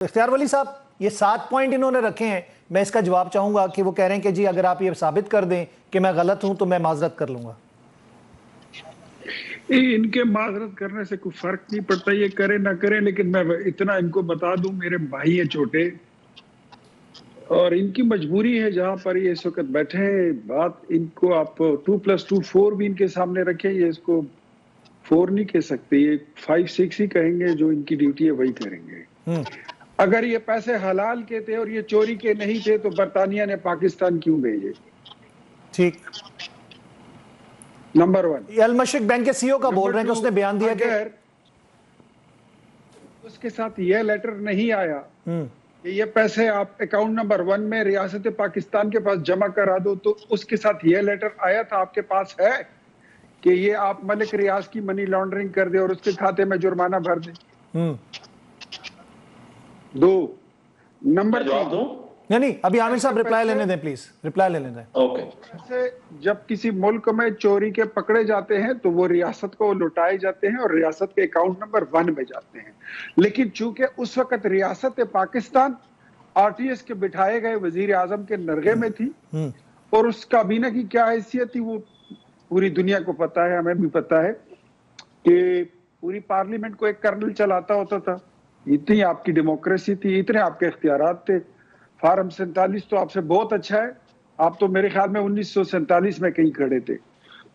اختیار ولی صاحب یہ 7 پوائنٹ انہوں نے رکھے ہیں، میں اس کا جواب چاہوں گا کہ وہ کہہ رہے ہیں کہ جی اگر آپ یہ ثابت کر دیں کہ میں غلط ہوں تو میں معذرت کر لوں گا۔ ان کے معذرت کرنے سے کوئی فرق نہیں پڑتا، یہ کرے نہ کرے، لیکن میں اتنا ان کو بتا دوں، میرے بھائی ہیں چھوٹے اور ان کی مجبوری ہے جہاں پر یہ اس وقت بیٹھے ہیں، بات ان کو آپ 2+2 4 بھی ان کے سامنے رکھیں، یہ اس کو 4 نہیں کہہ سکتے، یہ 5 6 ہی کہیں گے، جو ان کی ڈیوٹی ہے وہی کریں گے۔ اگر یہ پیسے حلال کے تھے اور یہ چوری کے نہیں تھے تو برطانیہ نے پاکستان کیوں بھیجے؟ ٹھیک، نمبر 1۔ یہ المشرق بینک کے سی او کا بول رہے ہیں کہ اس نے بیان دیا کہ اگر اس کے ساتھ یہ لیٹر نہیں آیا کہ یہ پیسے آپ اکاؤنٹ نمبر 1 میں ریاست پاکستان کے پاس جمع کرا دو، تو اس کے ساتھ یہ لیٹر آیا تھا آپ کے پاس ہے کہ یہ آپ ملک ریاض کی منی لانڈرنگ کر دے اور اس کے کھاتے میں جرمانہ بھر دیں؟ 2 نمبر 3۔ نہیں ابھی عامر صاحب رپلائی لینے دیں، پلیز رپلائی لینے دیں۔ اوکے، جب کسی ملک میں چوری کے پکڑے جاتے ہیں تو وہ ریاست کو لٹائے جاتے ہیں اور ریاست کے اکاؤنٹ نمبر 1 میں جاتے ہیں، لیکن چونکہ اس وقت ریاست پاکستان آر ٹی ایس کے بٹھائے گئے وزیر اعظم کے نرغے میں تھی اور اس کابینہ کی کیا حیثیت تھی وہ پوری دنیا کو پتا ہے، ہمیں بھی پتا ہے کہ پوری پارلیمنٹ کو ایک کرنل چلاتا ہوتا تھا، اتنی آپ کی ڈیموکریسی تھی، اتنے آپ کے اختیارات تھے۔ فارم 47 تو آپ سے بہت اچھا ہے، آپ تو میرے خیال میں 1947 میں کہیں کھڑے تھے۔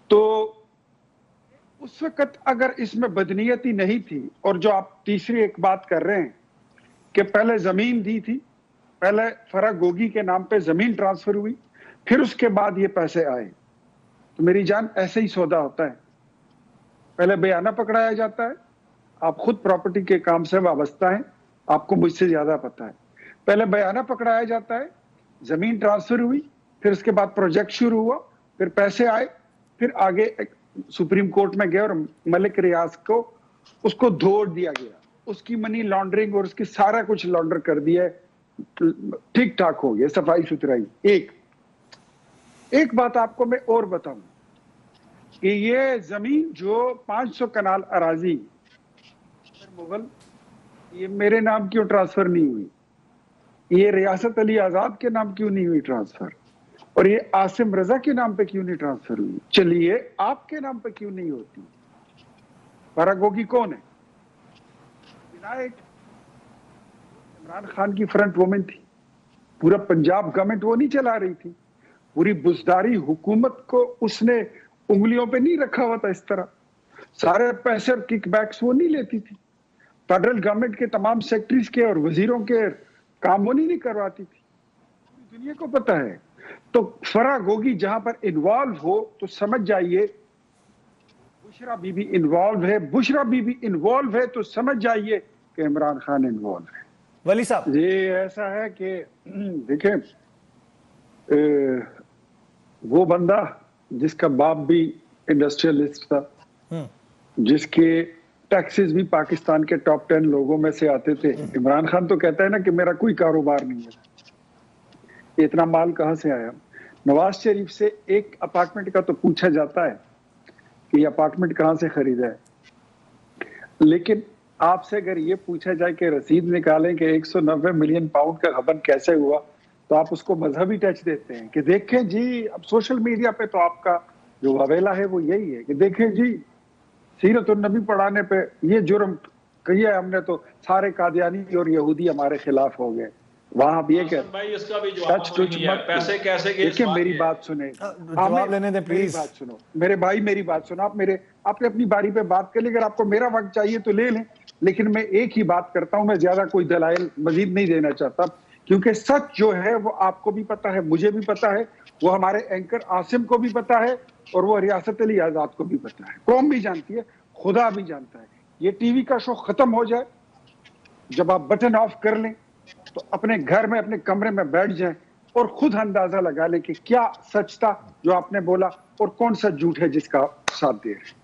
تو اس وقت اگر اس میں بدنیتی نہیں تھی، اور جو آپ تیسری ایک بات کر رہے ہیں کہ پہلے زمین دی تھی، پہلے فرا گوگی کے نام پہ زمین ٹرانسفر ہوئی، پھر اس کے بعد یہ پیسے آئے، تو میری جان ایسے ہی سودا ہوتا ہے، پہلے بیانہ پکڑایا جاتا ہے، آپ خود پراپرٹی کے کام سے وابستہ ہیں، آپ کو مجھ سے زیادہ پتا ہے، پہلے بیانہ پکڑایا جاتا ہے، زمین ٹرانسفر ہوئی، پھر اس کے بعد پروجیکٹ شروع ہوا، پھر پیسے آئے، پھر آگے سپریم کورٹ میں گئے اور ملک ریاض کو اس کو دھوڑ دیا گیا، اس کی منی لانڈرنگ اور اس کی سارا کچھ لانڈر کر دیا ہے، ٹھیک ٹھاک ہو گیا، صفائی ستھرائی۔ ایک بات آپ کو میں اور بتاؤں کہ یہ زمین جو 500 کنال اراضی مغل، یہ میرے نام کیوں ٹرانسفر نہیں ہوئی؟ یہ ریاست علی آزاد کے نام کیوں نہیں ہوئی ٹرانسفر؟ اور یہ عاصم رضا کے نام پہ کیوں نہیں ٹرانسفر ہوئی؟ چلیے آپ کے نام پہ کیوں نہیں ہوتی؟ فرا گوگی کون ہے؟ عمران خان کی فرنٹ وومن تھی، پورا پنجاب گورنمنٹ وہ نہیں چلا رہی تھی، پوری بزداری حکومت کو اس نے انگلیوں پہ نہیں رکھا ہوا تھا، اس طرح سارے پیسے اور کک بیکس وہ نہیں لیتی تھی، فیڈرل گورنمنٹ کے تمام سیکٹریز کے اور وزیروں کے کام وہ نہیں کرواتی تھی، دنیا کو پتا ہے۔ تو فرا گوگی جہاں پر انوالو ہو تو سمجھ جائیے بشرا بی بی انوالو ہے، بشرا بی بی انوالو ہے تو سمجھ جائیے کہ عمران خان انوالو ہے۔ ولی صاحب یہ ایسا ہے کہ دیکھیں وہ بندہ جس کا باپ بھی انڈسٹریلسٹ تھا، جس کے ٹیکسز بھی پاکستان کے ٹاپ 10 لوگوں میں سے آتے تھے، عمران خان تو کہتا ہے نا کہ میرا کوئی کاروبار نہیں ہے، اتنا مال کہاں سے آیا؟ نواز شریف سے ایک اپارٹمنٹ کا تو پوچھا جاتا ہے کہ یہ اپارٹمنٹ کہاں سے خریدا ہے، لیکن آپ سے اگر یہ پوچھا جائے کہ رسید نکالیں کہ 190 ملین پاؤنڈ کا غبن کیسے ہوا، تو آپ اس کو مذہبی ٹچ دیتے ہیں کہ دیکھیں جی، اب سوشل میڈیا پہ تو آپ کا جو واویلا ہے وہ یہی ہے کہ دیکھیں جی سیرت النبی پڑھانے پہ یہ جرم کیا ہے ہم نے، تو سارے قادیانی اور یہودی ہمارے خلاف ہو گئے، وہاں آپ یہ دیکھیں میری بات سنیں، جواب لینے دیں پلیز، بات سنو میرے بھائی، میری بات سنو، آپ نے اپنی باری پہ بات کر لی، اگر آپ کو میرا وقت چاہیے تو لے لیں، لیکن میں ایک ہی بات کرتا ہوں، میں زیادہ کوئی دلائل مزید نہیں دینا چاہتا، کیونکہ سچ جو ہے وہ آپ کو بھی پتا ہے، مجھے بھی پتا ہے، وہ ہمارے اینکر عاصم کو بھی پتا ہے، اور وہ ریاست علی آزاد کو بھی پتا ہے، قوم بھی جانتی ہے، خدا بھی جانتا ہے۔ یہ ٹی وی کا شو ختم ہو جائے، جب آپ بٹن آف کر لیں تو اپنے گھر میں اپنے کمرے میں بیٹھ جائیں اور خود اندازہ لگا لیں کہ کیا سچ تھا جو آپ نے بولا اور کون سا جھوٹ ہے جس کا آپ ساتھ دے رہے ہیں۔